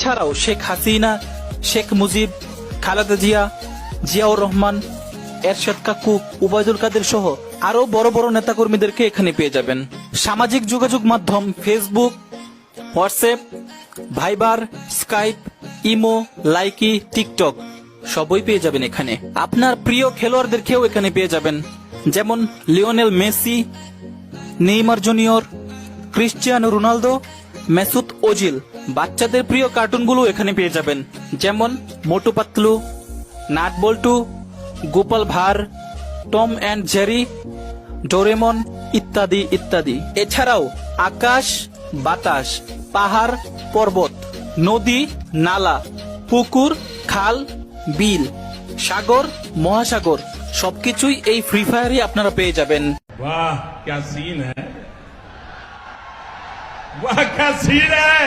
এছাড়াও শেখ হাসিনা, শেখ মুজিব, খালেদা জিয়া, জিয়াউর রহমান, এরশাদ কাকু, ওবায়দুল কাদের সহ আরো বড় বড় নেতাকর্মীদেরকে এখানে পেয়ে যাবেন। সামাজিক যোগাযোগ মাধ্যম Facebook, WhatsApp, Viber, Skype, imo, Likee, TikTok সবই পেয়ে যাবেন এখানে। আপনার প্রিয় খেলোয়াড়দেরকেও এখানে পেয়ে যাবেন, যেমন Lionel Messi, Neymar junior, Cristiano Ronaldo, Mesut Ozil. বাচ্চাদের প্রিয় কার্টুনগুলো এখানে পেয়ে যাবেন, যেমন মোটু পাতলু, নাট বল্টু, Gopal Bhar, Tom and Jerry, Doraemon ইত্যাদি ইত্যাদি। এছাড়াও আকাশ, বাতাস, পাহাড়, পর্বত, নদী, নালা, পুকুর, খাল, বিল, সাগর, মহাসাগর সবকিছুই এই ফ্রি ফায়ারে আপনারা পেয়ে যাবেন। वाह क्या सीन है, वाह क्या सीन है।